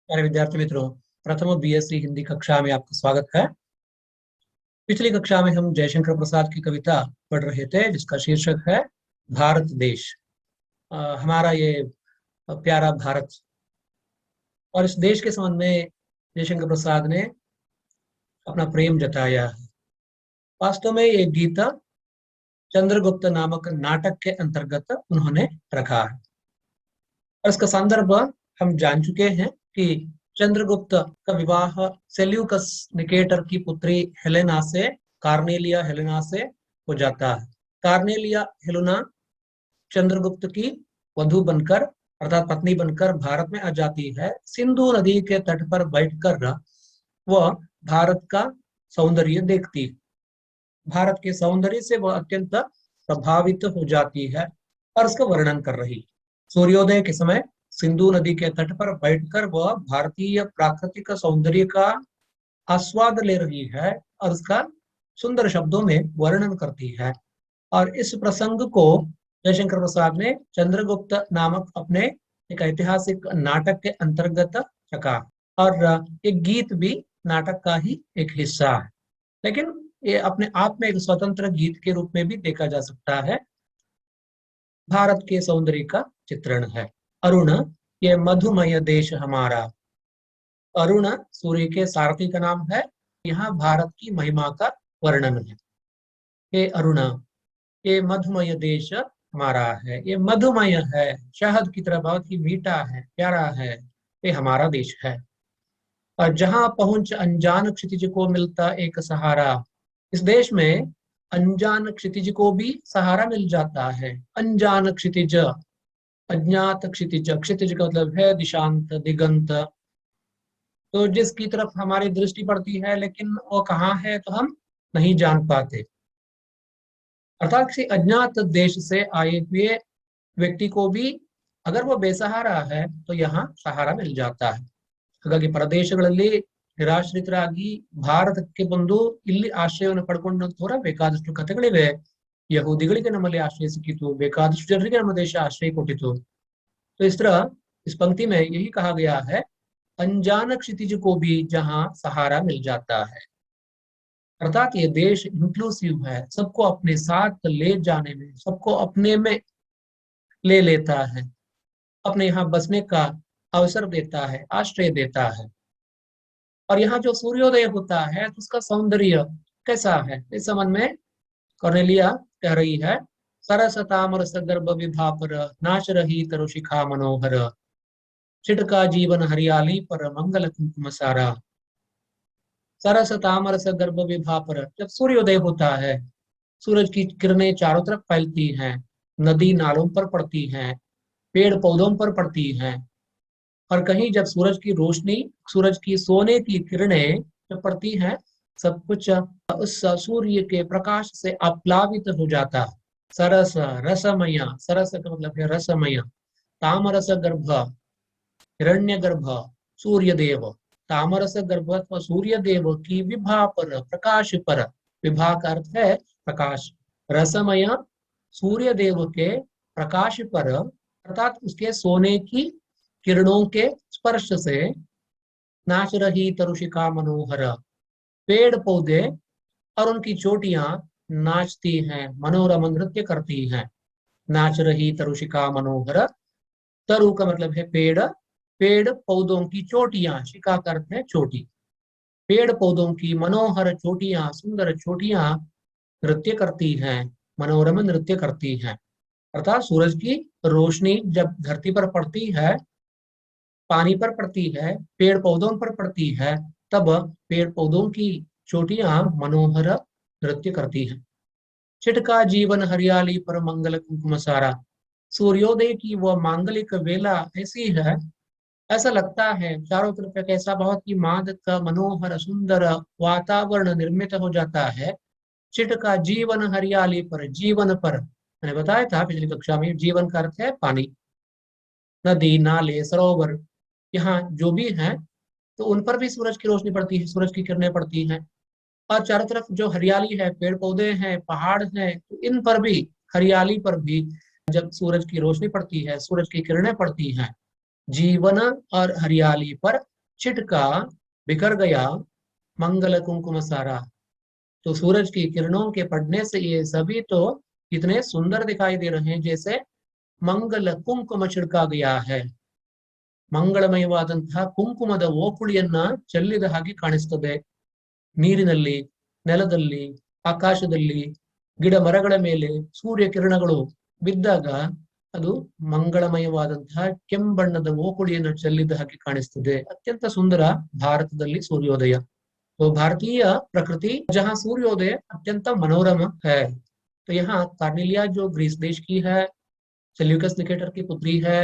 प्यारे विद्यार्थी मित्रों, प्रथम बीएससी हिंदी कक्षा में आपका स्वागत है। पिछली कक्षा में हम जयशंकर प्रसाद की कविता पढ़ रहे थे जिसका शीर्षक है भारत देश। हमारा ये प्यारा भारत और इस देश के संबंध में जयशंकर प्रसाद ने अपना प्रेम जताया है। वास्तव में ये गीत चंद्रगुप्त नामक नाटक के अंतर्गत उन्होंने रखा है और इसका संदर्भ हम जान चुके हैं कि चंद्रगुप्त का विवाह सेल्यूकस निकेटर की पुत्री हेलेना से कार्नेलिया हेलेना से हो जाता है। कार्नेलिया हेलेना चंद्रगुप्त की वधु बनकर अर्थात पत्नी बनकर भारत में आ जाती है। सिंधु नदी के तट पर बैठकर वह भारत का सौंदर्य देखती है। भारत के सौंदर्य से वह अत्यंत प्रभावित हो जाती है और उसका वर्णन कर रही। सूर्योदय के समय सिंधु नदी के तट पर बैठकर वह भारतीय प्राकृतिक सौंदर्य का आस्वाद ले रही है और उसका सुंदर शब्दों में वर्णन करती है। और इस प्रसंग को जयशंकर प्रसाद ने चंद्रगुप्त नामक अपने एक ऐतिहासिक नाटक के अंतर्गत रखा और एक गीत भी नाटक का ही एक हिस्सा है, लेकिन ये अपने आप में एक स्वतंत्र गीत के रूप में भी देखा जा सकता है। भारत के सौंदर्य का चित्रण है। अरुण, ये मधुमय देश हमारा। अरुण सूर्य के सारथी का नाम है। यहाँ भारत की महिमा का वर्णन है। ये अरुण, ये मधुमय देश हमारा है। ये मधुमय है, शहद की तरह बहुत ही मीठा है, प्यारा है। ये हमारा देश है। और जहां पहुंच अनजान क्षितिज को मिलता एक सहारा। इस देश में अनजान क्षितिज को भी सहारा मिल जाता है। अनजान क्षितिज, अज्ञात क्षितिज, क्षितिज का मतलब है दिशांत, दिगंत। तो जिसकी तरफ हमारी दृष्टि पड़ती है लेकिन वो कहाँ है तो हम नहीं जान पाते। अर्थात किसी अज्ञात देश से आए हुए व्यक्ति को भी अगर वो बेसहारा है तो यहाँ सहारा मिल जाता है। ಹಾಗಾಗಿ ಪ್ರದೇಶಗಳಲ್ಲಿ ನಿರಾಶ್ರಿತರಾಗಿ ಭಾರತಕ್ಕೆ ಬಂದು ಇಲ್ಲಿ ಆಶ್ರಯವನ್ನು ಪಡ್ಕೊಂಡಂತವರ ಬೇಕಾದಷ್ಟು ಕಥೆಗಳಿವೆ. ಯಹೂದಿಗಳಿಗೆ ನಮ್ಮಲ್ಲಿ ಆಶ್ರಯ ಸಿಕ್ಕಿತು, ಬೇಕಾದಷ್ಟು ಜನರಿಗೆ ನಮ್ಮ ದೇಶ ಆಶ್ರಯ ಕೊಟ್ಟಿತು। तो इस तरह इस पंक्ति में यही कहा गया है, अनजान क्षितिज को भी जहां सहारा मिल जाता है। अर्थात ये देश इंक्लूसिव है, सबको अपने साथ ले जाने में, सबको अपने में ले लेता है, अपने यहाँ बसने का अवसर देता है, आश्रय देता है। और यहाँ जो सूर्योदय होता है तो उसका सौंदर्य कैसा है इस संबंध में कॉर्नेलिया कह रही है, सरस तामर सगर्भ विभापर, नाश रही तरुशिखा मनोहर, छिटका जीवन हरियाली पर, मंगल कुंकुम सारा। सरस तामर सगर्भ विभापर, जब सूर्योदय होता है, सूरज की किरणें चारों तरफ फैलती हैं, नदी नालों पर पड़ती हैं, पेड़ पौधों पर पड़ती हैं, और कहीं जब सूरज की रोशनी, सूरज की सोने की किरणें जब पड़ती हैं, सब कुछ उस सूर्य के प्रकाश से आप्लावित हो जाता है। सरस रसमय, सरस का मतलब है रसमय। तामरस गर्भ, हिरण्य गर्भ, सूर्य देव। तामरस गर्भ अथवा सूर्य देव की विभा पर, प्रकाश पर, विभा का अर्थ है प्रकाश। रसमय, सूर्य देव के प्रकाश पर अर्थात उसके सोने की किरणों के स्पर्श से, नाच रही तरुशिका मनोहर, पेड़ पौधे और उनकी चोटियां नाचती हैं, मनोरम नृत्य करती हैं। नाच रही तरुशिका मनोहर, तरु का मतलब है पेड़, पेड़ पौधों की चोटियां, शिका का अर्थ है चोटी, पेड़ पौधों की मनोहर चोटियां, सुंदर चोटियां नृत्य करती हैं, मनोरम नृत्य करती हैं। अर्थात सूरज की रोशनी जब धरती पर पड़ती है, पानी पर पड़ती है, पेड़ पौधों पर पड़ती है, तब पेड़ पौधों की चोटियां मनोहर नृत्य करती हैं। छिटका जीवन हरियाली पर, मंगल कुंकुम सारा। सूर्योदय की वह मांगलिक वेला ऐसी है, ऐसा लगता है चारों तरफ एक ऐसा बहुत ही मादक मनोहर सुंदर वातावरण निर्मित हो जाता है। छिटका जीवन हरियाली पर, जीवन पर मैंने बताया था पिछली कक्षा में, जीवन का अर्थ है पानी, नदी नाले सरोवर, यहाँ जो भी है तो उन पर भी सूरज की रोशनी पड़ती है, सूरज की किरणें पड़ती हैं। और चारों तरफ जो हरियाली है, पेड़ पौधे हैं, पहाड़ हैं, तो इन पर भी, हरियाली पर भी जब सूरज की रोशनी पड़ती है, सूरज की किरणें पड़ती हैं, जीवन और हरियाली पर छिटका बिखर गया मंगल कुंकुम सारा। तो सूरज की किरणों के पड़ने से ये सभी तो इतने सुंदर दिखाई दे रहे हैं जैसे मंगल कुंकुम छिड़का गया है। ಮಂಗಳಮಯವಾದಂತಹ ಕುಂಕುಮದ ಓಕುಳಿಯನ್ನ ಚೆಲ್ಲಿದ ಹಾಗೆ ಕಾಣಿಸ್ತದೆ ನೀರಿನಲ್ಲಿ, ನೆಲದಲ್ಲಿ, ಆಕಾಶದಲ್ಲಿ, ಗಿಡ ಮರಗಳ ಮೇಲೆ ಸೂರ್ಯ ಕಿರಣಗಳು ಬಿದ್ದಾಗ ಅದು ಮಂಗಳಮಯವಾದಂತಹ ಕೆಂಬಣ್ಣದ ಓಕುಳಿಯನ್ನು ಚೆಲ್ಲಿದ ಹಾಗೆ ಕಾಣಿಸ್ತದೆ। ಅತ್ಯಂತ ಸುಂದರ ಭಾರತದಲ್ಲಿ सूर्योदय। तो भारतीय प्रकृति जहाँ सूर्योदय अत्यंत मनोरम है। तो यहाँ कार्नेलिया जो ग्रीस देश की है, सेल्यूकस निकेटर की पुत्री है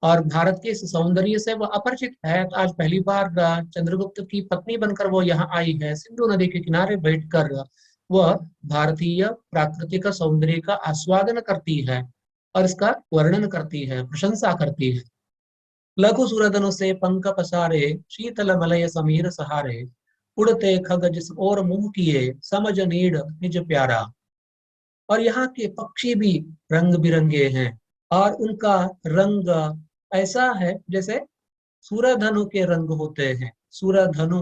और भारत के इस सौंदर्य से वह अपरिचित है। तो आज पहली बार चंद्रगुप्त की पत्नी बनकर वो यहाँ आई है। सिंधु नदी के किनारे बैठकर वह भारतीय प्राकृतिक सौंदर्य का आस्वादन करती है और इसका वर्णन करती है, प्रशंसा करती है। लघु सुरधनु से पंख पसारे, शीतल मलय समीर सहारे, उड़ते खग जिस ओर मुंह किए, समझ नीड निज प्यारा। और यहाँ के पक्षी भी रंग बिरंगे हैं और उनका रंग ऐसा है जैसे सूरधनु के रंग होते हैं। सूरधनु,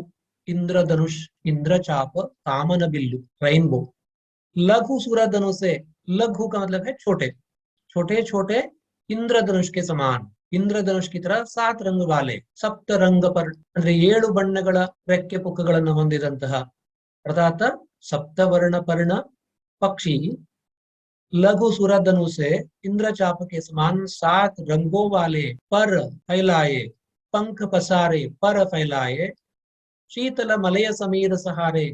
इंद्रधनुष, इंद्रचाप, कामन बिल्लु, रेनबो। लघु सूरधनु से, लघु का मतलब है छोटे, छोटे छोटे इंद्रधनुष के समान, ಇಂದ್ರಧನುಷ್ की तरह 7 ರಂಗ ವಾಲೆ, ಸಪ್ತ ರಂಗ ಪರ್ ಅಂದ್ರೆ 7 ಬಣ್ಣಗಳ ರೆಕ್ಕೆ ಪುಕ್ಕಗಳನ್ನು ಹೊಂದಿದಂತಹ ಅರ್ಥಾತ್ सप्तवर्ण पर्ण पक्षी लघु सुरधनु से इंद्रचाप के समान 7 रंगों वाले पर फैलाए, पंख पसारे, पर फैलाए, शीतल मलय समीर सहारे।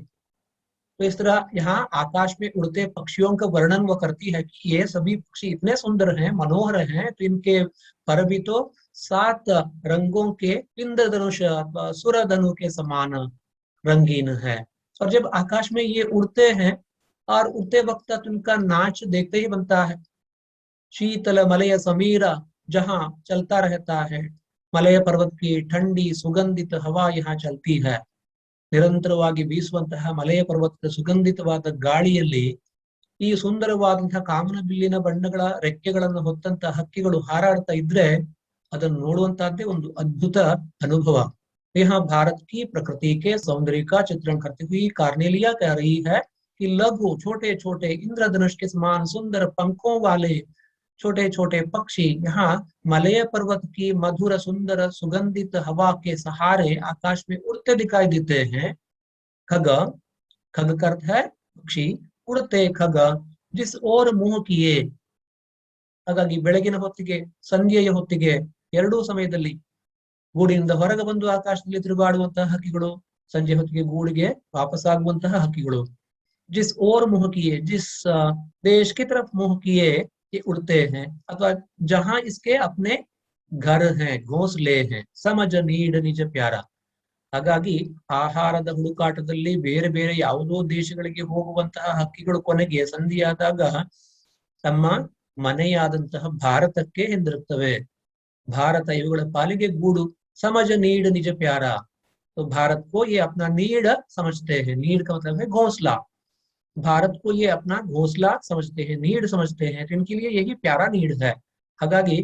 तो इस तरह यहाँ आकाश में उड़ते पक्षियों का वर्णन वो करती है कि ये सभी पक्षी इतने सुंदर हैं, मनोहर हैं, तो इनके पर भी तो 7 रंगों के इंद्रधनुष सूरधनु के समान रंगीन है। और जब आकाश में ये उड़ते हैं और उड़ते वक्त उनका नाच देखते ही बनता है। शीतल मलय समीरा, जहाँ चलता रहता है, मलय पर्वत की ठंडी सुगंधित हवा यहाँ चलती है। ನಿರಂತರವಾಗಿ ಬೀಸುವಂತಹ ಮಲಯ ಪರ್ವತದ ಸುಗಂಧಿತವಾದ ಗಾಳಿಯಲ್ಲಿ ಈ ಸುಂದರವಾದಂತಹ ಕಾಮನ ಬಿಲ್ಲಿನ ಬಣ್ಣಗಳ ರೆಕ್ಕೆಗಳನ್ನು ಹೊತ್ತಂತಹ ಹಕ್ಕಿಗಳು ಹಾರಾಡ್ತಾ ಇದ್ರೆ ಅದನ್ನು ನೋಡುವಂತಹದ್ದೇ ಒಂದು ಅದ್ಭುತ ಅನುಭವ। यहाँ भारत की प्रकृति के सौंदर्य का चित्रण करती हुई कार्नेलिया कह रही है कि लघु छोटे छोटे इंद्रधनुष के समान सुंदर पंखों वाले छोटे छोटे पक्षी यहाँ मलय पर्वत की मधुर सुंदर सुगंधित हवा के सहारे आकाश में उड़ते दिखाई देते हैं। खग, खग का अर्थ है पक्षी, उड़ते खग जिस ओर मुंह किए। ಹಾಗಾಗಿ ಬೆಳಗಿನ ಹೊತ್ತಿಗೆ, ಸಂಧ್ಯೆಯ ಹೊತ್ತಿಗೆ, ಎರಡೂ ಸಮಯದಲ್ಲಿ ಗೂಡಿನಿಂದ ಹೊರಗೆ ಬಂದು ಆಕಾಶದಲ್ಲಿ ತಿರುಗಾಡುವಂತಹ ಹಕ್ಕಿಗಳು, ಸಂಜೆ ಹೊತ್ತಿಗೆ ಗೂಡಿಗೆ ವಾಪಸ್ಸಾಗುವಂತಹ ಹಕ್ಕಿಗಳು। जिस ओर मुंह किए, जिस देश की तरफ मुंह किए ये उड़ते हैं, अथवा जहां इसके अपने घर हैं, घोंसले हैं। समझ नीड निज प्यारा। ಹಾಗಾಗಿ ಆಹಾರದ ಹುಡುಕಾಟದಲ್ಲಿ ಬೇರೆ ಬೇರೆ ಯಾವುದೋ ದೇಶಗಳಿಗೆ ಹೋಗುವಂತಹ ಹಕ್ಕಿಗಳು ಕೊನೆಗೆ ಸಂಧಿಯಾದಾಗ ತಮ್ಮ ಮನೆಯಾದಂತಹ ಭಾರತಕ್ಕೆ ಹಿಂದಿರುತ್ತವೆ। ಭಾರತ ಇವುಗಳ ಪಾಲಿಗೆ ಗೂಡು। समझ नीड निज प्यारा, तो भारत को ये अपना नीड समझते हैं। नीड का मतलब है घोंसला। भारत को ये अपना घोंसला समझते हैं, नीड समझते हैं, तो इनके लिए यही प्यारा नीड है। ಹಾಗಾಗಿ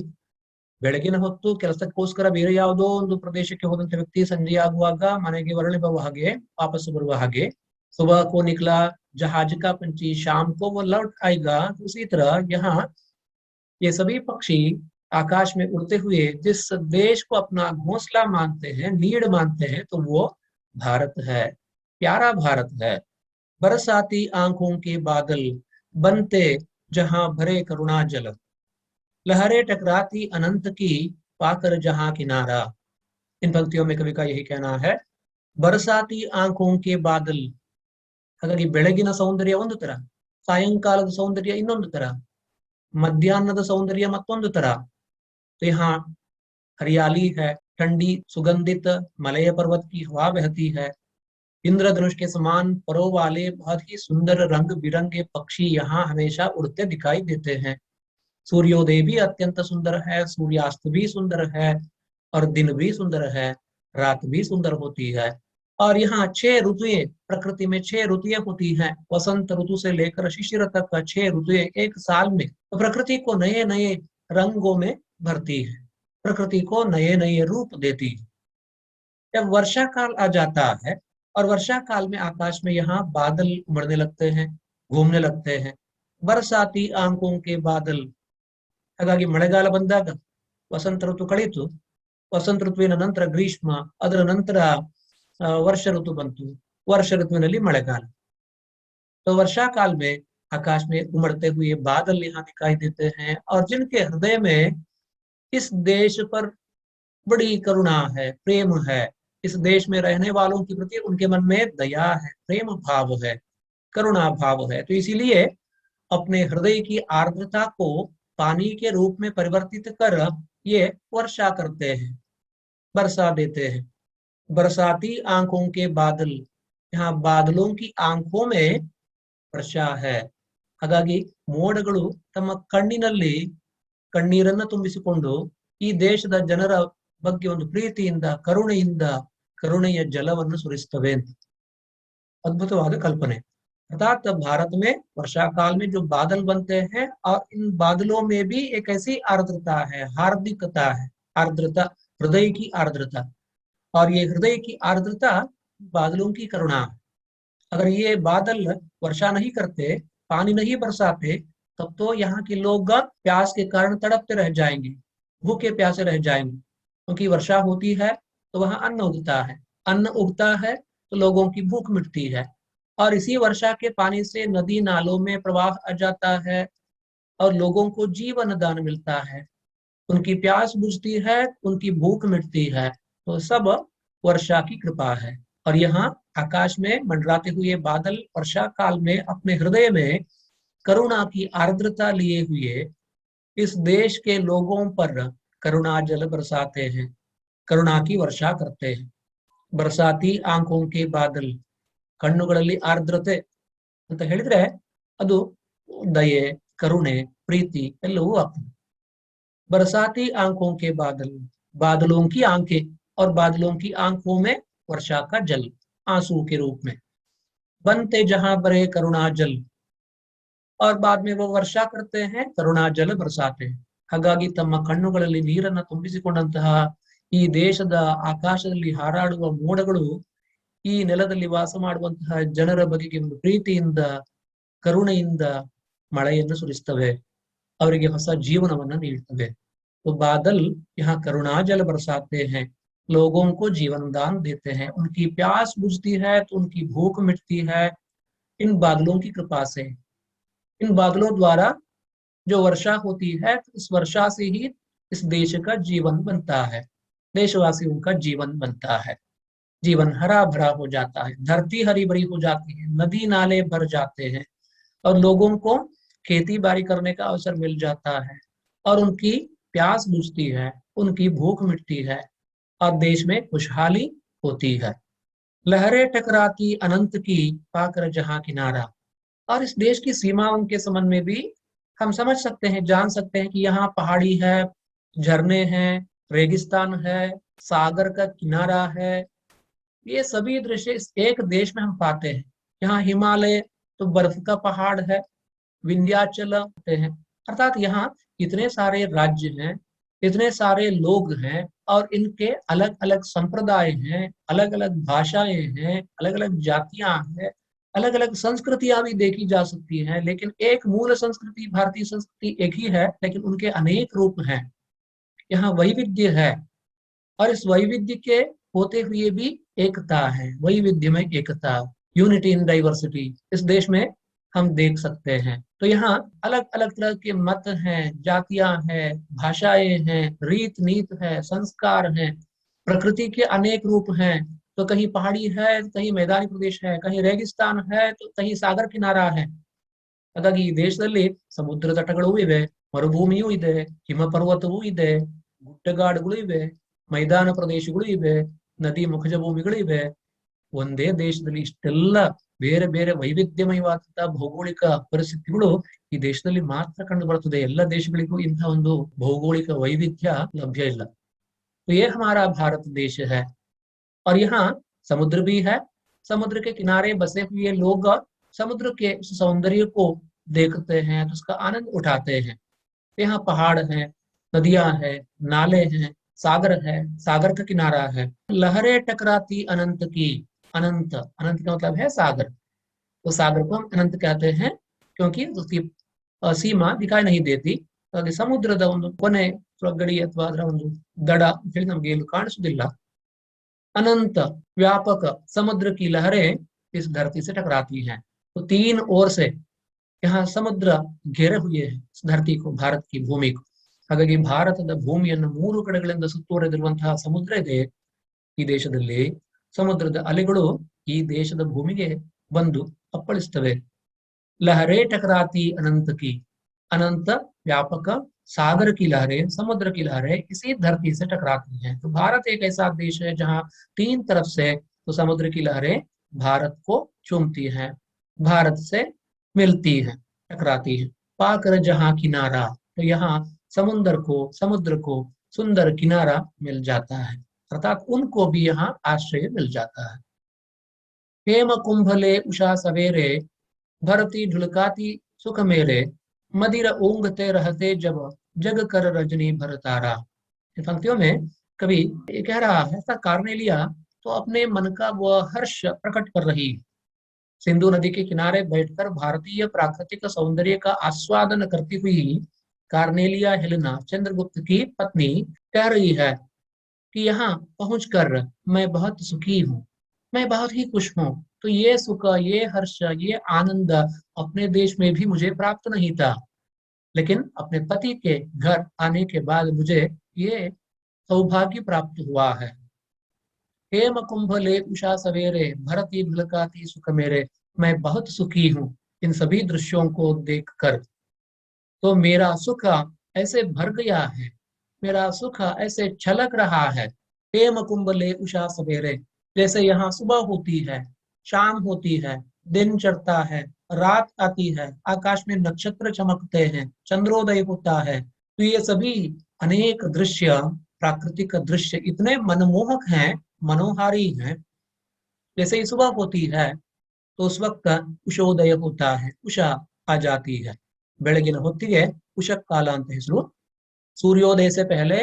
ಬೆಳಗಿನ ಹೊತ್ತು ಕೆಲಸಕ್ಕೋಸ್ಕರ ಬೇರೆ ಯಾವುದೋ ಒಂದು ಪ್ರದೇಶಕ್ಕೆ ಹೋದಂತ ವ್ಯಕ್ತಿ ಸಂಜೆ ಆಗುವಾಗ ಮನೆಗೆ ಮರಳಿ ಬರುವ ಹಾಗೆ, ವಾಪಸ್ ಬರುವ ಹಾಗೆ, सुबह को निकला जहाज का पंछी शाम को वो लौट आएगा। उसी तरह यहाँ ये सभी पक्षी आकाश में उड़ते हुए जिस देश को अपना घोंसला मानते हैं, नीड मानते हैं, तो वो भारत है, प्यारा भारत है। बरसाती आंखों के बादल बनते जहां भरे करुणा जल, लहरें टकराती अनंत की पाकर जहां किनारा। इन पंक्तियों में कवि का यही कहना है। बरसाती आंखों के बादल, ಹಾಗಾಗಿ ಬೆಳಗಿನ ಸೌಂದರ್ಯ ಒಂದು ತರ, ಸಾಯಂಕಾಲದ ಸೌಂದರ್ಯ ಇನ್ನೊಂದು ತರ, ಮಧ್ಯಾಹ್ನದ ಸೌಂದರ್ಯ ಮತ್ತೊಂದು ತರ। तो यहाँ हरियाली है, ठंडी सुगंधित मलय पर्वत की हवा बहती है, इंद्रधनुष के समान परों वाले बहुत ही सुंदर रंग बिरंगे पक्षी यहाँ हमेशा उड़ते दिखाई देते हैं। सूर्योदय भी अत्यंत सुंदर है, सूर्यास्त भी सुंदर है, और दिन भी सुंदर है, रात भी सुंदर होती है। और यहाँ 6 ऋतुएं, प्रकृति में 6 ऋतुएं होती हैं। वसंत ऋतु से लेकर शिशिर तक का 6 ऋतुएं एक साल में तो प्रकृति को नए नए रंगों में भरती है, प्रकृति को नए नए रूप देती है। जब वर्षा काल आ जाता है और वर्षा काल में आकाश में यहाँ बादल उमड़ने लगते हैं, घूमने लगते हैं, बरसाती आंखों के बादल। ಹಾಗಾಗಿ ಮಳೆಗಾಲ ಬಂದಾಗ ವಸಂತ ಋತು ಕಳೀತು, ವಸಂತ ಋತುವಿನ ನಂತರ ಗ್ರೀಷ್ಮ, ಅದರ ನಂತರ वर्ष ऋतु ಬಂತು, वर्ष ऋतुविನಲ್ಲಿ मಳೆಗಾಲ। तो वर्षा काल में आकाश में उमड़ते हुए बादल यहाँ दिखाई देते हैं और जिनके हृदय में इस देश पर बड़ी करुणा है, प्रेम है, इस देश में रहने वालों के प्रति उनके मन में दया है, प्रेम भाव है, करुणा भाव है। तो इसीलिए अपने हृदय की आर्द्रता को पानी के रूप में परिवर्तित कर ये वर्षा करते हैं, बरसा देते हैं। बरसाती आंखों के बादल, यहाँ बादलों की आंखों में वर्षा है। ಹಾಗಾಗಿ ಮೋಡಗಳು ತಮ್ಮ ಕಣ್ಣಿನಲ್ಲಿ ಕಣ್ಣೀರನ್ನು ತುಂಬಿಸಿಕೊಂಡು ಈ ದೇಶದ ಜನರ ಬಗ್ಗೆ ಒಂದು ಪ್ರೀತಿಯಿಂದ, ಕರುಣೆಯಿಂದ ಕರುಣೆಯ ಜಲವನ್ನು ಸುರಿಸುತ್ತವೆ ಅಂತ अद्भुतवाद कल्पने। अर्थात भारत में वर्षा काल में जो बादल बनते हैं और इन बादलों में भी एक ऐसी आर्द्रता है, हार्दिकता है, आर्द्रता, हृदय की आर्द्रता। और ये हृदय की आर्द्रता बादलों की करुणा। अगर ये बादल वर्षा नहीं करते, पानी नहीं बरसाते, तब तो यहाँ के लोग प्यास के कारण तड़पते रह जाएंगे, भूखे प्यासे रह जाएंगे। क्योंकि वर्षा होती है तो वहां अन्न उगता है, अन्न उगता है तो लोगों की भूख मिटती है, और इसी वर्षा के पानी से नदी नालों में प्रवाह आ जाता है और लोगों को जीवन दान मिलता है, उनकी प्यास बुझती है, उनकी भूख मिटती है। तो सब वर्षा की कृपा है। और यहाँ आकाश में मंडराते हुए बादल वर्षा काल में अपने हृदय में करुणा की आर्द्रता लिए हुए इस देश के लोगों पर करुणा जल बरसाते हैं, करुणा की वर्षा करते हैं। बरसाती आंखों के बादल, ಕಣ್ಣುಗಳಲ್ಲಿ ಆರ್ದ್ರತೆ ಅಂತ ಹೇಳಿದ್ರೆ ಅದು ದಯೆ, ಕರುಣೆ, ಪ್ರೀತಿ ಎಲ್ಲವೂ ಆಗ್ತದೆ। बरसाती आंखों के बादल, बादलों की आंखें, और बादलों की आंखों में वर्षा का जल आंसू के रूप में। बनते जहां बरे करुणा जल, और बाद में वो वर्षा करते हैं, करुणा जल बरसाते हैं। ಹಾಗಾಗಿ ತಮ್ಮ ಕಣ್ಣುಗಳಲ್ಲಿ ನೀರನ್ನು ತುಂಬಿಸಿಕೊಂಡಂತಹ ಈ ದೇಶದ ಆಕಾಶದಲ್ಲಿ ಹಾರಾಡುವ ಮೋಡಗಳು ಈ ನೆಲದಲ್ಲಿ ವಾಸ ಮಾಡುವಂತಹ ಜನರ ಬಗೆಗೆ ಒಂದು ಪ್ರೀತಿಯಿಂದ, ಕರುಣೆಯಿಂದ ಮಳೆಯನ್ನು ಸುರಿಸ್ತವೆ, ಅವರಿಗೆ ಹೊಸ ಜೀವನವನ್ನು ನೀಡುತ್ತವೆ। तो बादल यहाँ करुणा जल बरसाते हैं, लोगों को जीवन दान देते हैं, उनकी प्यास बुझती है तो उनकी भूख मिटती है इन बादलों की कृपा से। इन बादलों द्वारा जो वर्षा होती है, इस वर्षा से ही इस देश का जीवन बनता है, देशवासियों का जीवन बनता है, जीवन हरा भरा हो जाता है, धरती हरी भरी हो जाती है, नदी नाले भर जाते हैं और लोगों को खेती बाड़ी करने का अवसर मिल जाता है और उनकी प्यास बुझती है, उनकी भूख मिटती है और देश में खुशहाली होती है। लहरें टकराती अनंत की पाकर जहां किनारा, और इस देश की सीमाओं के संबंध में भी हम समझ सकते हैं, जान सकते हैं कि यहाँ पहाड़ी है, झरने हैं, रेगिस्तान है, सागर का किनारा है। ये सभी दृश्य इस एक देश में हम पाते हैं। यहाँ हिमालय तो बर्फ का पहाड़ है, विंध्याचल होते हैं। अर्थात यहाँ इतने सारे राज्य हैं, इतने सारे लोग हैं और इनके अलग अलग संप्रदाय हैं, अलग अलग भाषाएं हैं, अलग अलग जातियां हैं, अलग अलग संस्कृतियां भी देखी जा सकती हैं, लेकिन एक मूल संस्कृति, भारतीय संस्कृति एक ही है, लेकिन उनके अनेक रूप हैं। यहाँ वैविध्य है और इस वैविध्य के होते हुए भी एकता है, वैविध्य में एकता, यूनिटी इन डाइवर्सिटी इस देश में हम देख सकते हैं। तो यहाँ अलग अलग तरह के मत हैं, जातियां हैं, भाषाएं हैं, रीत नीत है, संस्कार हैं, प्रकृति के अनेक रूप हैं। तो कहीं पहाड़ी है, कहीं मैदानी प्रदेश है, कहीं रेगिस्तान है, तो कहीं सागर किनारा है। ಹಾಗಾಗಿ ಈ ದೇಶದಲ್ಲಿ ಸಮುದ್ರ ತಟಗಳೂ ಇವೆ, ಮರುಭೂಮಿಯೂ ಇದೆ, ಹಿಮ ಪರ್ವತವೂ ಇದೆ, ಗುಡ್ಡಗಾಡುಗಳು ಇವೆ, ಮೈದಾನ ಪ್ರದೇಶಗಳು ಇವೆ, ನದಿ ಮುಖಜ ಭೂಮಿಗಳು ಇವೆ। ಒಂದೇ ದೇಶದಲ್ಲಿ ಇಷ್ಟೆಲ್ಲ ಬೇರೆ ಬೇರೆ ವೈವಿಧ್ಯಮಯವಾದಂತಹ ಭೌಗೋಳಿಕ ಪರಿಸ್ಥಿತಿಗಳು ಈ ದೇಶದಲ್ಲಿ ಮಾತ್ರ ಕಂಡು ಬರುತ್ತದೆ। ಎಲ್ಲ ದೇಶಗಳಿಗೂ ಇಂತಹ ಒಂದು भौगोलिक वैविध्य लभ्य ಇಲ್ಲ। तो ये हमारा भारत देश है और यहाँ समुद्र भी है। समुद्र के किनारे बसे हुए लोग समुद्र के सौंदर्य को देखते हैं, तो उसका आनंद उठाते हैं। यहाँ पहाड़ हैं, नदियां हैं, नाले हैं, सागर है, सागर का किनारा है। लहरें टकराती अनंत की, अनंत, अनंत का मतलब है सागर। तो सागर को हम अनंत कहते हैं क्योंकि उसकी सीमा दिखाई नहीं देती। ಹಾಗೆ ಸಮುದ್ರದ ಒಂದು ಕೊನೆ ಅಥವಾ ಗಡಿ ಅಥವಾ ಅದರ ಒಂದು ದಡ ಅಂತ ಹೇಳಿ ನಮಗೆ ಏನು ಕಾಣಿಸುವುದಿಲ್ಲ। अनंत व्यापक समुद्र की लहरें इस धरती से टकराती हैं। तो तीन ओर से यहाँ ಸಮುದ್ರ घेरे हुए है इस धरती को, भारत की भूमि को। ಹಾಗಾಗಿ ಭಾರತದ ಭೂಮಿಯನ್ನು ಮೂರು ಕಡೆಗಳಿಂದ ಸುತ್ತುವರೆದಿರುವಂತಹ ಸಮುದ್ರ ಇದೆ ಈ ದೇಶದಲ್ಲಿ। ಸಮುದ್ರದ ಅಲೆಗಳು ಈ ದೇಶದ ಭೂಮಿಗೆ ಬಂದು ಅಪ್ಪಳಿಸ್ತವೆ। लहरें टकराती अनंत की, अनंत व्यापक सागर की लहरें, समुद्र की लहरें इसी धरती से टकराती हैं। तो भारत एक ऐसा देश है जहां तीन तरफ से तो समुद्र की लहरें भारत को चूमती हैं, भारत से मिलती हैं, टकराती हैं। पाकर जहां किनारा, तो यहाँ समुद्र को सुंदर किनारा मिल जाता है, अर्थात उनको भी यहाँ आश्रय मिल जाता है। हेम कुंभले उषा सवेरे, भरती ढुलकाती सुख मेरे, मदिर ऊंघते रहते जब, जग कर रजनी भरतारा। इन पंक्तियों में कवि ये कह रहा है ऐसा कार्नेलिया तो अपने मन का वह हर्ष प्रकट कर रही है। सिंधु नदी के किनारे बैठकर भारतीय प्राकृतिक सौंदर्य का आस्वादन करती हुई कार्नेलिया हेलेना, चंद्रगुप्त की पत्नी, कह रही है कि यहाँ पहुंचकर मैं बहुत सुखी हूँ, मैं बहुत ही खुश हूँ। तो ये सुख, ये हर्ष, ये आनंद अपने देश में भी मुझे प्राप्त नहीं था, लेकिन अपने पति के घर आने के बाद मुझे ये सौभाग्य प्राप्त हुआ है। हेम कुंभले उषा सवेरे, भरती ढुलकाती सुख मेरे, मैं बहुत सुखी हूँ इन सभी दृश्यों को देखकर। तो मेरा सुख ऐसे भर गया है, मेरा सुख ऐसे छलक रहा है। हेम कुंभले उषा सवेरे, जैसे यहाँ सुबह होती है, शाम होती है, दिन चढ़ता है, रात आती है, आकाश में नक्षत्र चमकते हैं, चंद्रोदय होता है। तो ये सभी अनेक दृश्य, प्राकृतिक दृश्य इतने मनमोहक हैं, मनोहारी हैं। जैसे ही सुबह होती है तो उस वक्त उषोदय होता है, उषा आ जाती है। ಬೆಳಗಿನ ಹೊತ್ತಿಗೆ उषक काल ಅಂತ ಹೆಸರು। सूर्योदय से पहले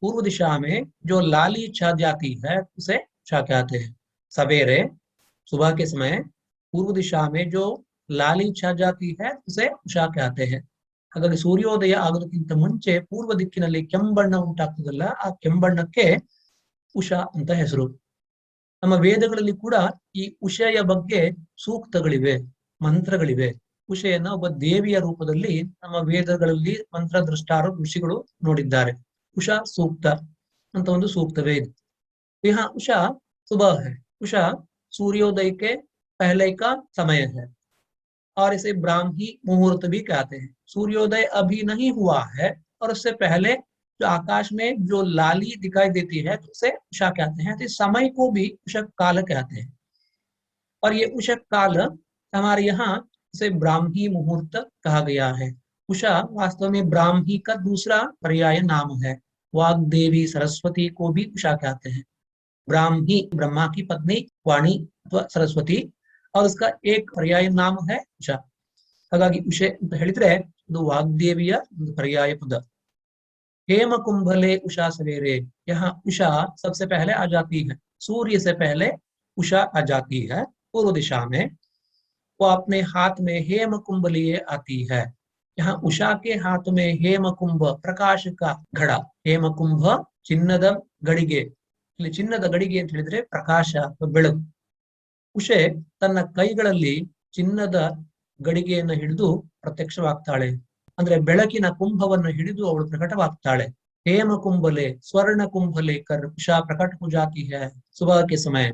पूर्व दिशा में जो लाली छा जाती है उसे उषा कहते हैं। सवेरे, सुबह के समय पूर्व दिशा में जो लाली छा जाती है उसे उषा कहते हैं। ಹಾಗಾಗಿ ಸೂರ್ಯೋದಯ ಆಗೋದಕ್ಕಿಂತ ಮುಂಚೆ ಪೂರ್ವ ದಿಕ್ಕಿನಲ್ಲಿ ಕೆಂಬಣ್ಣ ಉಂಟಾಗ್ತದಲ್ಲ, ಆ ಕೆಂಬಣ್ಣಕ್ಕೆ ಉಷಾ ಅಂತ ಹೆಸರು। ನಮ್ಮ ವೇದಗಳಲ್ಲಿ ಕೂಡ ಈ ಉಷೆಯ ಬಗ್ಗೆ ಸೂಕ್ತಗಳಿವೆ, ಮಂತ್ರಗಳಿವೆ। ಉಷೆಯನ್ನ ಒಬ್ಬ ದೇವಿಯ ರೂಪದಲ್ಲಿ ನಮ್ಮ ವೇದಗಳಲ್ಲಿ ಮಂತ್ರ ದೃಷ್ಟಾರು ಋಷಿಗಳು ನೋಡಿದ್ದಾರೆ। ಉಷಾ सूक्त ಅಂತ ಒಂದು सूक्तवे ಇದೆ। यहाँ उषा सुबह है, उषा सूर्योदय के पहले का समय है और इसे ब्राह्मी मुहूर्त भी कहते हैं। सूर्योदय अभी नहीं हुआ है और उससे पहले जो आकाश में जो लाली दिखाई देती है तो उसे उषा कहते हैं। तो इस समय को भी उषक काल कहते हैं। और ये उषक काल हमारे यहाँ इसे ब्राह्मी मुहूर्त कहा गया है। उषा वास्तव में ब्राह्मी का दूसरा पर्याय नाम है। वाग्देवी सरस्वती को भी उषा कहते हैं। ब्राह्मी ब्रह्मा की पत्नी वाणी अथवा सरस्वती, और उसका एक पर्याय नाम है उषा। ಹಾಗಾಗಿ ಉಷೆ ಅಂತ ಹೇಳಿದ್ರೆ ಇದು ವಾಗ್ದೇವಿಯ ಒಂದು पर्याय पद। हेम कुंभले उषा सवेरे, यहाँ उषा सबसे पहले आ जाती है, सूर्य से पहले उषा आ जाती है पूर्व दिशा में। वो अपने हाथ में हेम कुंभ लिए आती है। यहाँ उषा के हाथ में हेम कुंभ, प्रकाश का घड़ा। हेम कुंभ ಚಿನ್ನದ ಗಡಿಗೆ, ಇಲ್ಲಿ ಚಿನ್ನದ ಗಡಿಗೆ ಅಂತ ಹೇಳಿದ್ರೆ ಪ್ರಕಾಶ ಅಥವಾ ಬೆಳಕು। ಉಷೆ ತನ್ನ ಕೈಗಳಲ್ಲಿ ಚಿನ್ನದ ಗಡಿಗೆಯನ್ನು ಹಿಡಿದು ಪ್ರತ್ಯಕ್ಷವಾಗ್ತಾಳೆ, ಅಂದ್ರೆ ಬೆಳಕಿನ ಕುಂಭವನ್ನು ಹಿಡಿದು ಅವಳು ಪ್ರಕಟವಾಗ್ತಾಳೆ। हेम कुंभले स्वर्ण कुंभ लेकर उषा प्रकट हो जाती है सुबह के समय,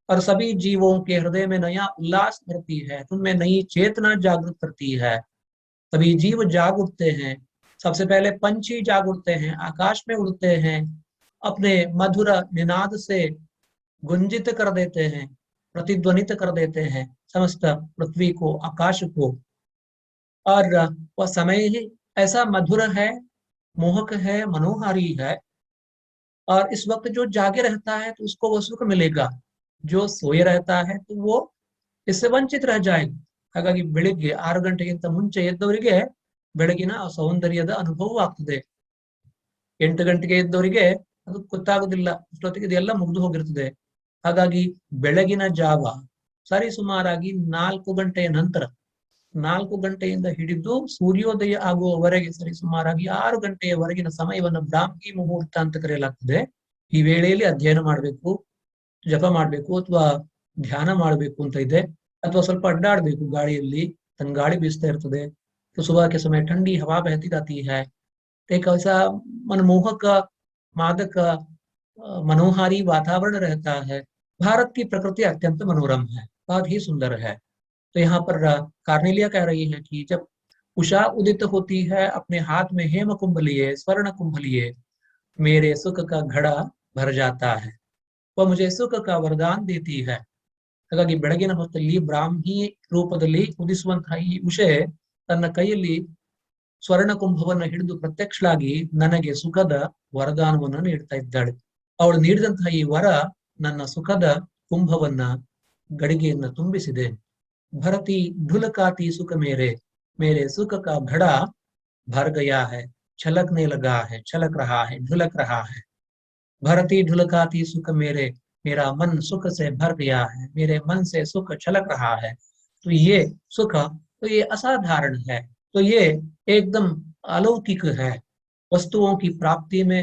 और सभी जीवों के हृदय में नया उल्लास भरती है, उनमें नई चेतना जागृत करती है। सभी जीव जाग उठते हैं, सबसे पहले पंछी जाग उठते हैं, आकाश में उड़ते हैं, अपने मधुर निनाद से गुंजित कर देते हैं, प्रतिध्वनित कर देते हैं समस्त पृथ्वी को, आकाश को। और वह समय ही ऐसा मधुर है, मोहक है, मनोहारी है। और इस वक्त जो जागे रहता है तो उसको वो सुख मिलेगा, जो सोए रहता है तो वो इससे ವಂಚಿತ रह जाएगा। ಹಾಗಾಗಿ ಬೆಳಿಗ್ಗೆ 6 ಗಂಟೆಗಿಂತ ಮುಂಚೆ ಎದ್ದವರಿಗೆ ಬೆಳಗಿನ ಸೌಂದರ್ಯದ ಅನುಭವ ಆಗ್ತದೆ। 8 ಗಂಟೆಗೆ ಎದ್ದವರಿಗೆ ಅದು ಗೊತ್ತಾಗೋದಿಲ್ಲ. ಅಷ್ಟೊತ್ತಿಗೆ ಇದೆಲ್ಲ ಮುಗಿದು ಹೋಗಿರ್ತದೆ. ಹಾಗಾಗಿ ಬೆಳಗಿನ ಜಾವ ಸರಿ ಸುಮಾರಾಗಿ 4 ಗಂಟೆಯ ನಂತರ, 4 ಗಂಟೆಯಿಂದ ಹಿಡಿದು ಸೂರ್ಯೋದಯ ಆಗುವವರೆಗೆ ಸರಿ ಸುಮಾರಾಗಿ 6 ಗಂಟೆಯವರೆಗಿನ ಸಮಯವನ್ನು ಬ್ರಾಹ್ಮಿ ಮುಹೂರ್ತ ಅಂತ ಕರೆಯಲಾಗ್ತದೆ. ಈ ವೇಳೆಯಲ್ಲಿ ಅಧ್ಯಯನ ಮಾಡಬೇಕು, ಜಪ ಮಾಡಬೇಕು ಅಥವಾ ಧ್ಯಾನ ಮಾಡಬೇಕು ಅಂತ ಇದೆ, ಅಥವಾ ಸ್ವಲ್ಪ ಅಡ್ಡಾಡಬೇಕು ಗಾಳಿಯಲ್ಲಿ, तन गाड़ी बीसते इರ್ತದೆ। तो सुबह के समय ठंडी हवा बहती रहती है। एक ऐसा मनमोहक, मादक, मनोहारी वातावरण रहता है। भारत की प्रकृति अत्यंत मनोरम है, बहुत ही सुंदर है। तो यहाँ पर कार्नेलिया कह रही है कि जब उषा उदित होती है, अपने हाथ में हेम कुंभ लिए, स्वर्ण कुंभ लिए, मेरे सुख का घड़ा भर जाता है। वह मुझे सुख का वरदान देती है। ಹಾಗಾಗಿ ಬೆಳಗಿನ ಹೊತ್ತಲ್ಲಿ ಬ್ರಾಹ್ಮಿ ರೂಪದಲ್ಲಿ ಉದಿಸುವಂತಹ ಈ ಉಷೆ ತನ್ನ ಕೈಯಲ್ಲಿ ಸ್ವರ್ಣ ಕುಂಭವನ್ನು ಹಿಡಿದು ಪ್ರತ್ಯಕ್ಷಳಾಗಿ ನನಗೆ ಸುಖದ ವರದಾನವನ್ನು ನೀಡ್ತಾ ಇದ್ದಾಳೆ. ಅವಳು ನೀಡಿದಂತಹ ಈ ವರ ನನ್ನ ಸುಖದ ಕುಂಭವನ್ನ, ಗಡಿಗೆಯನ್ನ ತುಂಬಿಸಿದೆ। ಭರತಿ ढुलकाती सुख मेरे, मेरे सुख का घड़ा भर गया है, छलकने लगा है, छलक रहा है, ढुलक रहा है। भरती ढुलकाती सुख मेरे, मेरा मन सुख से भर गया है, मेरे मन से सुख छलक रहा है। तो ये सुख, तो ये असाधारण है, तो ये एकदम अलौकिक है। वस्तुओं की प्राप्ति में,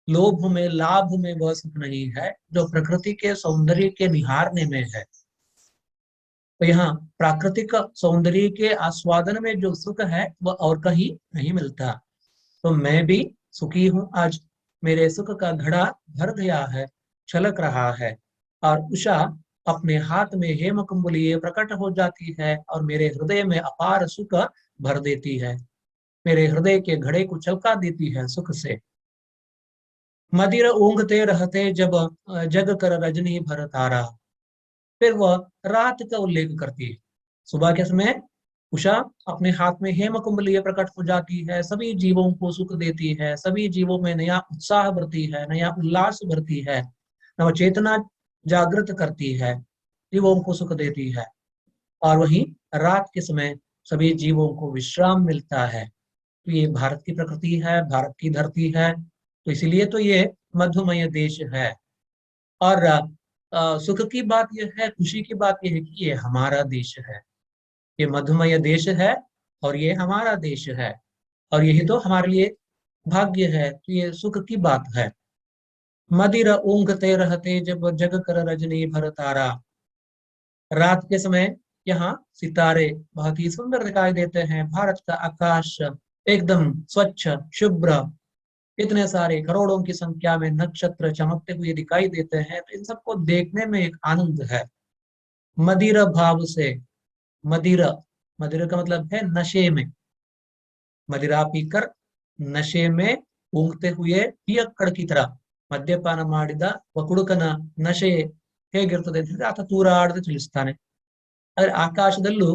लोभ में, लाभ में वह सुख नहीं है जो प्रकृति के सौंदर्य के निहारने में है। तो यहाँ प्राकृतिक सौंदर्य के आस्वादन में जो सुख है वह और कहीं नहीं मिलता। तो मैं भी सुखी हूँ आज, मेरे सुख का घड़ा भर गया है, छलक रहा है। और उषा अपने हाथ में हेम कुंभ लिए प्रकट हो जाती है और मेरे हृदय में अपार सुख भर देती है, मेरे हृदय के घड़े को छलका देती है सुख से। मदिर ऊंघते रहते जब जग कर रजनी भर तारा। फिर वह रात का उल्लेख करती है। सुबह के समय उषा अपने हाथ में हेम कुंभ लिए प्रकट हो जाती है, सभी जीवों को सुख देती है, सभी जीवों में नया उत्साह भरती है, नया उल्लास भरती है, नव चेतना जागृत करती है, जीवों को सुख देती है। और वहीं रात के समय सभी जीवों को विश्राम मिलता है। तो ये भारत की प्रकृति है, भारत की धरती है, तो इसीलिए तो ये मधुमय देश है। और सुख की बात यह है, खुशी की बात यह है कि ये हमारा देश है, ये मधुमय देश है और ये हमारा देश है, और यही तो हमारे लिए भाग्य है। तो ये सुख की बात है। मदिर ऊंघते रहते जब जग कर रजनी भर तारा। रात के समय यहाँ सितारे बहुत ही सुंदर दिखाई देते हैं। भारत का आकाश एकदम स्वच्छ, शुभ्र, इतने सारे करोड़ों की संख्या में नक्षत्र चमकते हुए दिखाई देते हैं। तो इन सबको देखने में एक आनंद है। मदिर भाव से, मदिर, मदिर का मतलब है नशे में, मदिरा पीकर नशे में ऊँघते हुए पियಕ್ಕಡ की तरह, ಮದ್ಯಪಾನ ಮಾಡಿದ ಕುಡುಕನ ನಶೆ ಹೇಗಿರ್ತದೆ ಅಂತ ಹೇಳಿದ್ರೆ ಆತ ತೂರಾಡದೆ ಚಲಿಸ್ತಾನೆ। ಆದ್ರೆ ಆಕಾಶದಲ್ಲೂ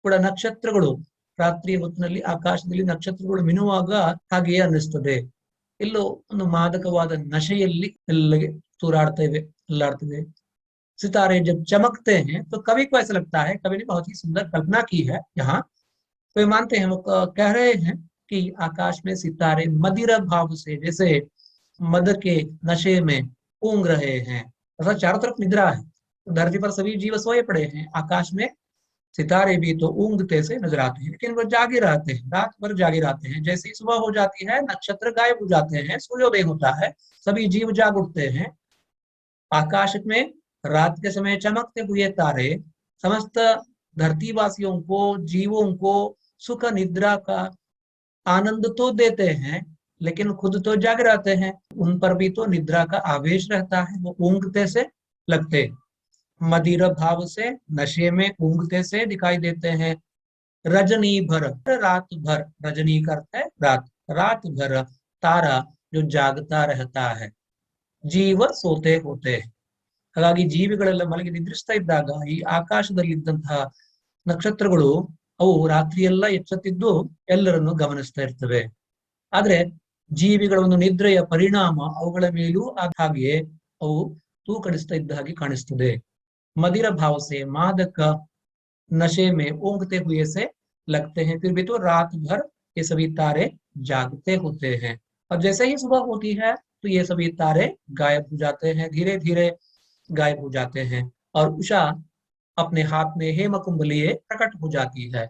ಕೂಡ ನಕ್ಷತ್ರಗಳು, ರಾತ್ರಿ ಹೊತ್ತಿನಲ್ಲಿ ಆಕಾಶದಲ್ಲಿ ನಕ್ಷತ್ರಗಳು ಮಿನುವಾಗ ಹಾಗೆಯೇ ಅನ್ನಿಸ್ತದೆ। ಎಲ್ಲೋ ಒಂದು ಮಾದಕವಾದ ನಶೆಯಲ್ಲಿ ಎಲ್ಲಗೆ ತೂರಾಡ್ತೇವೆ, ಅಲ್ಲಾಡ್ತೇವೆ। सितारे जब चमकते हैं तो कवि को ऐसा लगता है, कवि ने बहुत ही सुंदर कल्पना की है यहाँ, तो ये मानते हैं, वो कह रहे हैं कि आकाश में सितारे मदिर भाव से, जैसे मद के नशे में ऊँघ रहे हैं। ऐसा चारों तरफ निद्रा है, तो धरती पर सभी जीव सोए पड़े हैं, आकाश में सितारे भी तो ऊँघते से नजर आते हैं, लेकिन वो जागे रहते हैं, रात भर जागे रहते हैं। जैसे ही सुबह हो जाती है नक्षत्र गायब हो जाते हैं, सूर्योदय होता है, सभी जीव जाग उठते हैं। आकाश में रात के समय चमकते हुए तारे समस्त धरतीवासियों को, जीवों को सुख निद्रा का आनंद तो देते हैं, लेकिन खुद तो जाग रहते हैं, उन पर भी तो निद्रा का आवेश रहता है, वो ऊँघते से लगते, मदिर भाव से, नशे में ऊँघते से दिखाई देते हैं। रजनी भर, रात भर, रजनी का अर्थ है रात, रात भर तारा जो जागता रहता है, ಜೀವ ಸೋತೆ ಹೋತೆ। ಹಾಗಾಗಿ ಜೀವಿಗಳೆಲ್ಲ ಮಲಗಿ ನಿದ್ರಿಸ್ತಾ ಇದ್ದಾಗ ಈ ಆಕಾಶದಲ್ಲಿದ್ದಂತಹ ನಕ್ಷತ್ರಗಳು ಅವು ರಾತ್ರಿಯೆಲ್ಲ ಎಚ್ಚೆತ್ತಿದ್ದು ಎಲ್ಲರನ್ನು ಗಮನಿಸ್ತಾ ಇರ್ತವೆ। ಆದ್ರೆ ಜೀವಿಗಳ ಒಂದು ನಿದ್ರೆಯ ಪರಿಣಾಮ ಅವುಗಳ ಮೇಲೂ ಹಾಗೆಯೇ ಅವು ತೂಕಡಿಸ್ತಾ ಇದ್ದ ಹಾಗೆ ಕಾಣಿಸ್ತದೆ। मदिर भाव से, मादक नशे में ऊँघते हुए से लगते हैं, फिर भी तो रात भर ये सभी तारे जागते होते हैं। और जैसे ही सुबह होती है तो ये सभी तारे गायब हो जाते हैं, धीरे धीरे गायब हो जाते हैं, और उषा अपने हाथ में हेमकुंभ लिए प्रकट हो जाती है।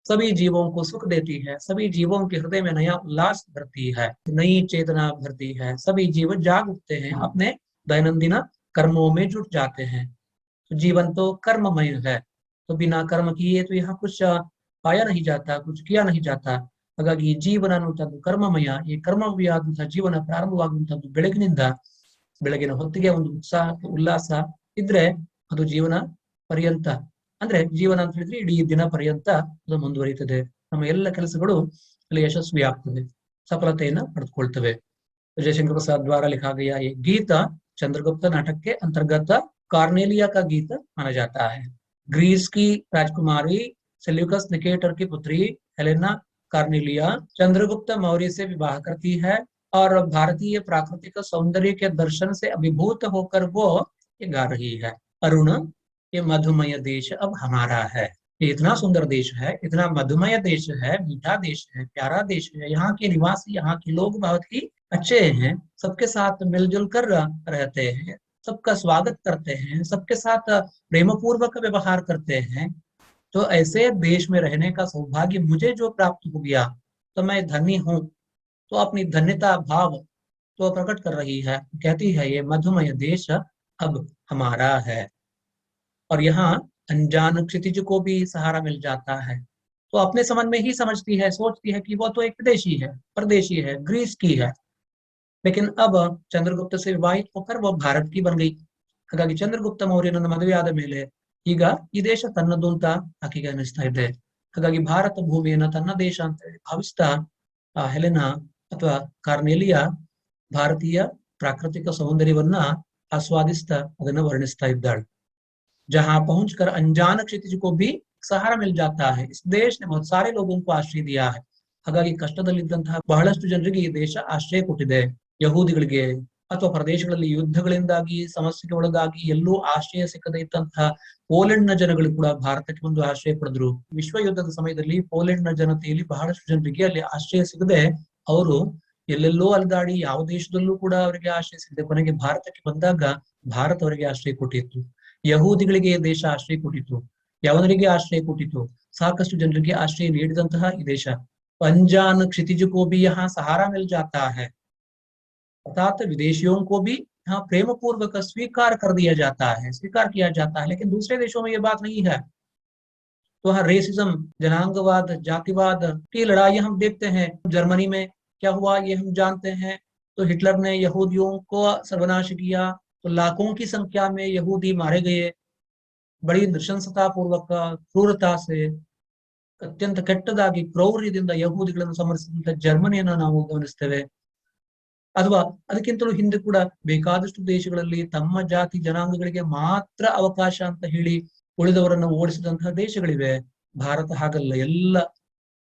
सभी जीवों को सुख देती है, सभी जीवों के हृदय में नया उल्लास भरती है, नई चेतना भरती है। सभी जीव जाग उठते हैं, अपने दैनंदिन कर्मों में जुट जाते हैं। तो जीवन तो कर्ममय है, तो बिना कर्म किए तो यहाँ कुछ पाया नहीं जाता, कुछ किया नहीं जाता। ಹಾಗಾಗಿ ಜೀವನ ಅನ್ನುವಂಥದ್ದು ಕರ್ಮಮಯ. ಈ ಕರ್ಮಮಯವಾದಂತಹ ಜೀವನ ಪ್ರಾರಂಭವಾಗುವಂಥದ್ದು ಬೆಳಗಿನ ಹೊತ್ತಿಗೆ ಒಂದು ಉತ್ಸಾಹ ಉಲ್ಲಾಸ ಇದ್ರೆ ಅದು ಜೀವನ ಪರ್ಯಂತ, ಅಂದ್ರೆ ಜೀವನ ಅಂತ ಹೇಳಿದ್ರೆ ಇಡೀ ದಿನ ಪರ್ಯಂತ ಅದು ಮುಂದುವರಿಯುತ್ತದೆ. ನಮ್ಮ ಎಲ್ಲ ಕೆಲಸಗಳು ಅಲ್ಲಿ ಯಶಸ್ವಿ ಆಗ್ತವೆ, सफलतेಯನ್ನು ಪಡೆದುಕೊಳ್ತವೆ। जयशंकर प्रसाद द्वारा लिखा गया ये गीत चंद्रगुप्त नाटक के अंतर्गत कार्नेलिया का गीत माना जाता है। ग्रीस की राजकुमारी सेल्यूकस निकेटर की पुत्री हेलेना कार्नेलिया चंद्रगुप्त मौर्य से विवाह करती है, और भारतीय प्राकृतिक सौंदर्य के दर्शन से अभिभूत होकर वो ये गा रही है, अरुण ये मधुमय देश अब हमारा है। ये इतना सुंदर देश है, इतना मधुमय देश है, मीठा देश है, प्यारा देश है। यहाँ के निवासी, यहाँ के लोग बहुत ही अच्छे हैं, सबके साथ मिलजुल कर रहते हैं, सबका स्वागत करते हैं, सबके साथ प्रेम पूर्वक व्यवहार करते हैं। तो ऐसे देश में रहने का सौभाग्य मुझे जो प्राप्त हो गया, तो मैं धन्य हूँ। तो अपनी धन्यता भाव तो प्रकट कर रही है, कहती है ये मधुमय देश अब हमारा है। और यहाँ अनजान क्षितिज को भी सहारा मिल जाता है। तो अपने समझ में ही समझती है, सोचती है कि वो तो एक विदेशी है, परदेशी है, ग्रीस की है, लेकिन अब ಚಂದ್ರಗುಪ್ತ से विवाहित होकर वो भारत की बन गई। ಹಾಗಾಗಿ ಚಂದ್ರಗುಪ್ತ ಮೌರ್ಯನನ್ನು ಮದುವೆಯಾದ ಮೇಲೆ ಈಗ ಈ ದೇಶ ತನ್ನದು ಅಂತ ಆಕೆಗೆ ಅನಿಸ್ತಾ ಇದೆ। ಹಾಗಾಗಿ ಭಾರತ ಭೂಮಿಯನ್ನ ತನ್ನ ದೇಶ ಅಂತ ಹೇಳಿ ಭಾವಿಸ್ತಾ ಹೆಲೆನಾ ಅಥವಾ ಕಾರ್ನೆಲಿಯಾ ಭಾರತೀಯ ಪ್ರಾಕೃತಿಕ ಸೌಂದರ್ಯವನ್ನ ಆಸ್ವಾದಿಸ್ತಾ ಅದನ್ನ ವರ್ಣಿಸ್ತಾ ಇದ್ದಾಳೆ। जहां पहुंचकर अनजान क्षितिज को भी सहारा मिल जाता है। इस देश ने बहुत सारे लोगों को आश्रय दिया है। ಹಾಗಾಗಿ ಕಷ್ಟದಲ್ಲಿದ್ದಂತಹ ಬಹಳಷ್ಟು ಜನರಿಗೆ ಈ ದೇಶ ಆಶ್ರಯ ಕೊಟ್ಟಿದೆ। ಯಹೂದಿಗಳಿಗೆ ಅಥವಾ ಪ್ರದೇಶಗಳಲ್ಲಿ ಯುದ್ಧಗಳಿಂದಾಗಿ ಸಮಸ್ಯೆಗೆ ಒಳಗಾಗಿ ಎಲ್ಲೂ ಆಶ್ರಯ ಸಿಕ್ಕದೇ ಇದ್ದಂತಹ ಪೋಲೆಂಡ್ನ ಜನಗಳು ಕೂಡ ಭಾರತಕ್ಕೆ ಒಂದು ಆಶ್ರಯ ಪಡೆದ್ರು। ವಿಶ್ವ ಯುದ್ಧದ ಸಮಯದಲ್ಲಿ ಪೋಲೆಂಡ್ನ ಜನತೆಯಲ್ಲಿ ಬಹಳಷ್ಟು ಜನರಿಗೆ ಅಲ್ಲಿ ಆಶ್ರಯ ಸಿಗದೆ ಅವರು ಎಲ್ಲೆಲ್ಲೋ ಅಲ್ದಾಡಿ ಯಾವ ದೇಶದಲ್ಲೂ ಕೂಡ ಅವರಿಗೆ ಆಶ್ರಯ ಸಿಗದೆ ಕೊನೆಗೆ ಭಾರತಕ್ಕೆ ಬಂದಾಗ ಭಾರತ ಅವರಿಗೆ ಆಶ್ರಯ ಕೊಟ್ಟಿತ್ತು। ಯಹೂದಿಗಳಿಗೆ ದೇಶ ಆಶ್ರಯ ಕೊಟ್ಟಿತ್ತು, ಯವನರಿಗೆ ಆಶ್ರಯ ಕೊಟ್ಟಿತ್ತು, ಸಾಕಷ್ಟು ಜನರಿಗೆ ಆಶ್ರಯ ನೀಡಿದಂತಹ ಈ ದೇಶ। अनजान क्षितिज को भी यहाँ सहारा मिल जाता है, अर्थात विदेशियों को भी यहाँ प्रेम पूर्वक स्वीकार कर दिया जाता है, स्वीकार किया जाता है। लेकिन दूसरे देशों में ये बात नहीं है। तो वहाँ रेसिज्म, जनांगवाद, जातिवाद की लड़ाई हम देखते हैं। जर्मनी में क्या हुआ ये हम जानते हैं। तो हिटलर ने यहूदियों को सर्वनाश किया, तो लाखों की संख्या में यहूदी मारे गए, बड़ी नृशंसता पूर्वक क्रूरता से ಅತ್ಯಂತ ಕೆಟ್ಟದಾಗಿ ಕ್ರೌರ್ಯದಿಂದ ಯಹೂದಿಗಳನ್ನು ಸಮರಿಸಿದಂತ ಜರ್ಮನಿಯನ್ನು ನಾವು ಗಮನಿಸ್ತೇವೆ। ಅಥವಾ ಅದಕ್ಕಿಂತಲೂ ಹಿಂದೆ ಕೂಡ ಬೇಕಾದಷ್ಟು ದೇಶಗಳಲ್ಲಿ ತಮ್ಮ ಜಾತಿ ಜನಾಂಗಗಳಿಗೆ ಮಾತ್ರ ಅವಕಾಶ ಅಂತ ಹೇಳಿ ಉಳಿದವರನ್ನು ಓಡಿಸಿದಂತಹ ದೇಶಗಳಿವೆ। ಭಾರತ ಹಾಗಲ್ಲ, ಎಲ್ಲ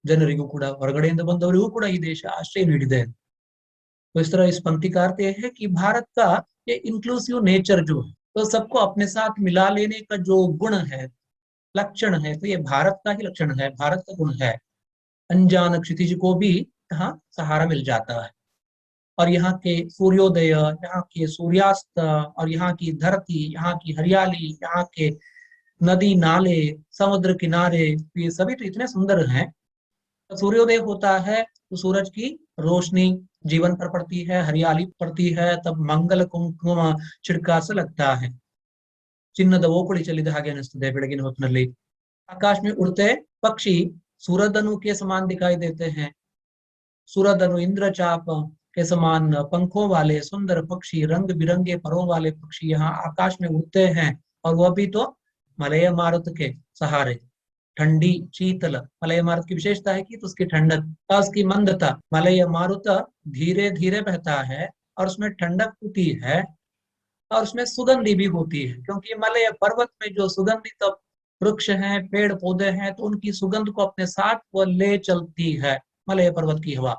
ಜನರಿಗೂ ಕೂಡ ಹೊರಗಡೆಯಿಂದ ಬಂದವರಿಗೂ ಕೂಡ ಈ ದೇಶ ಆಶ್ರಯ ನೀಡಿದೆ। तो इस तरह इस पंक्ति का अर्थ यह है कि भारत का ये इंक्लूसिव नेचर जो है, तो सबको अपने साथ मिला लेने का जो गुण है, लक्षण है, तो ये भारत का ही लक्षण है, भारत का गुण है। अनजान क्षितिज को भी यहाँ सहारा मिल जाता है, और यहाँ के सूर्योदय, यहाँ के सूर्यास्त, और यहाँ की धरती, यहाँ की हरियाली, यहाँ के नदी नाले, समुद्र किनारे, ये सभी तो इतने सुंदर हैं। सूर्योदय होता है तो सूरज की रोशनी जीवन पर पड़ती है, हरियाली पड़ती है, तब मंगल कुंकुम छिड़का सा लगता है। ಚಿನ್ನದ ಓಕುಳಿ ಚೆಲ್ಲಿದ ಹಾಗೆ ಅನಿಸ್ತದೆ ಬೆಳಗಿನ ಹೊತ್ತಿನಲ್ಲಿ। आकाश में उड़ते पक्षी सूरधनु के समान दिखाई देते हैं। सूरधनु इंद्रचाप के समान पंखों वाले सुंदर पक्षी, रंग बिरंगे परों वाले पक्षी यहाँ आकाश में उड़ते हैं। और वह भी तो मलय मारुत के सहारे, ठंडी शीतल। मलय मारुत की विशेषता है कि तो उसकी ठंडक, उसकी मंदता। मलय मारुत धीरे धीरे बहता है और उसमें ठंडक होती है, और उसमें सुगंधी भी होती है, क्योंकि मलय पर्वत में जो सुगंधित वृक्ष हैं, पेड़ पौधे हैं, तो उनकी सुगंध को अपने साथ वो ले चलती है मलय पर्वत की हवा।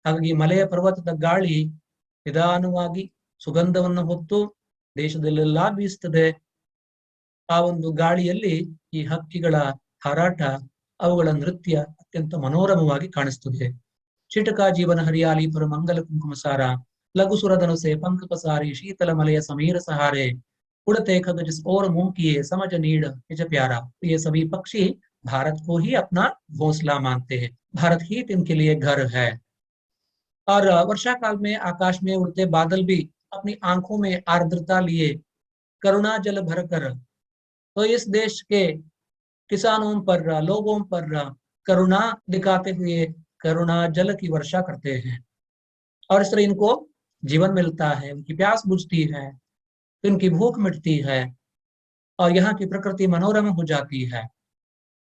ಹಾಗಾಗಿ ಮಲಯ ಪರ್ವತದ ಗಾಳಿ ನಿಧಾನವಾಗಿ ಸುಗಂಧವನ್ನು ಹೊತ್ತು ದೇಶದಲ್ಲೆಲ್ಲ ಬೀಸ್ತದೆ। ಆ ಒಂದು ಗಾಳಿಯಲ್ಲಿ ಈ ಹಕ್ಕಿಗಳ ಹಾರಾಟ, ಅವುಗಳ ನೃತ್ಯ ಅತ್ಯಂತ ಮನೋರಮವಾಗಿ ಕಾಣಿಸ್ತದೆ। ಚಿಟಕ ಜೀವನ ಹರಿಯಾಲಿ ಪರ ಮಂಗಲ ಕುಂಕುಮ ಸಾರ, लघु सुरधनु से पंख पसारे, शीतल मलय समीर सहारे, उड़ते खग जिस ओर मुंह किए, समझ नीड़ निज प्यारा। तो ये सभी पक्षी भारत को ही अपना घोंसला मानते हैं, भारत ही इनके लिए घर है। और वर्षा काल में आकाश में उड़ते बादल भी अपनी आंखों में आर्द्रता लिए करुणा जल भर कर तो इस देश के किसानों पर, लोगों पर करुणा दिखाते हुए करुणा जल की वर्षा करते हैं। और इस तरह इनको जीवन मिलता है, उनकी प्यास बुझती है, तो इनकी भूख मिटती है और यहाँ की प्रकृति मनोरम हो जाती है।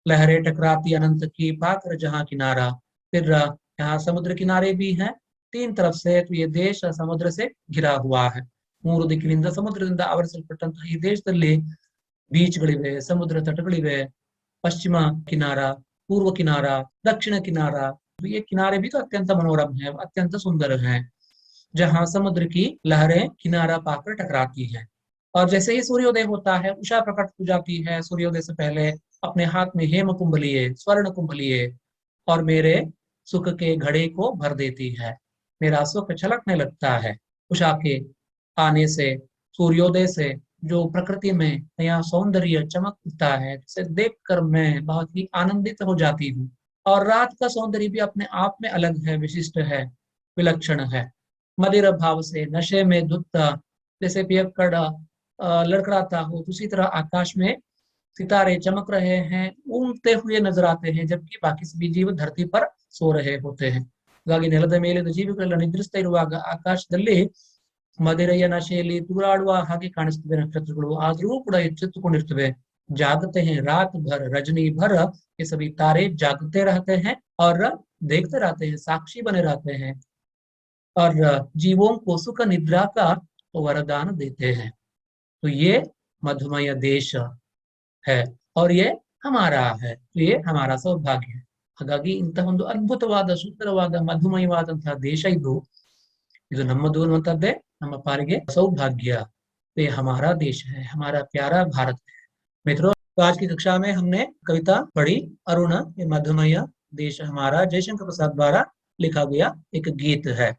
लहरें टकराती अनंत की, पाकर जहाँ किनारा। फिर यहाँ समुद्र किनारे भी हैं तीन तरफ से, तो ये देश समुद्र से घिरा हुआ है। ಮೂರು ದಿಕ್ಕಿನಿಂದ ಸಮುದ್ರದಿಂದ ಆವರಿಸಲ್ಪಟ್ಟಂತಹ ಈ ದೇಶದಲ್ಲಿ ಬೀಚ್ಗಳಿವೆ, ಸಮುದ್ರ ತಟಗಳಿವೆ, पश्चिम किनारा, पूर्व किनारा, दक्षिण किनारा। तो ये किनारे भी तो अत्यंत मनोरम है, अत्यंत सुंदर है, जहाँ समुद्र की लहरें किनारा पाकर टकराती हैं। और जैसे ही सूर्योदय होता है, उषा प्रकट हो जाती है। सूर्योदय से पहले अपने हाथ में हेम कुंभ लिए, स्वर्ण कुंभ लिए और मेरे सुख के घड़े को भर देती है। मेरा सुख छलकने लगता है उषा के आने से, सूर्योदय से जो प्रकृति में नया सौंदर्य चमक उठता है, जिसे देखकर मैं बहुत ही आनंदित हो जाती हूँ। और रात का सौंदर्य भी अपने आप में अलग है, विशिष्ट है, विलक्षण है। मदिर भाव से नशे में धुत जैसे पियक्कड़ लड़खड़ाता हो, उसी तरह आकाश में सितारे चमक रहे हैं, उड़ते हुए नजर आते हैं, जबकि बाकी सभी जीव धरती पर सो रहे होते हैं। ಹಾಗಾಗಿ ನೆಲದ ಮೇಲಿನ ಜೀವಿಗಳೆಲ್ಲ ನಿದ್ರಿಸ್ತಾ ಇರುವಾಗ ಆಕಾಶದಲ್ಲಿ ಮದಿರೆಯ ನಶೆಯಲ್ಲಿ ತೂರಾಡುವ ಹಾಗೆ ಕಾಣಿಸ್ತವೆ ನಕ್ಷತ್ರಗಳು, ಆದರೂ ಕೂಡ ಎಚ್ಚೆತ್ತುಕೊಂಡಿರ್ತವೆ, जागते हैं रात भर रजनी भर। ये सभी तारे जागते रहते हैं और देखते रहते हैं, साक्षी बने रहते हैं और जीवों को सुख निद्रा का वरदान देते हैं। तो ये मधुमय देश है और ये हमारा है, तो ये हमारा सौभाग्य है। ಹಾಗಾಗಿ ಇಂತಹ ಒಂದು ಅದ್ಭುತವಾದ ಸುಂದರವಾದ ಮಧುಮಯವಾದಂತಹ ದೇಶ ಇದು ನಮ್ಮದು ಅನ್ನುವಂಥದ್ದೇ ನಮ್ಮ ಪಾಲಿಗೆ सौभाग्य। तो ये हमारा देश है, हमारा प्यारा भारत है। मित्रों, तो आज की कक्षा में हमने कविता पढ़ी अरुण, ये मधुमय देश हमारा, जयशंकर प्रसाद द्वारा लिखा गया एक गीत है।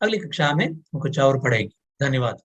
अगली कक्षा में कुछ और पढ़ेगी। धन्यवाद।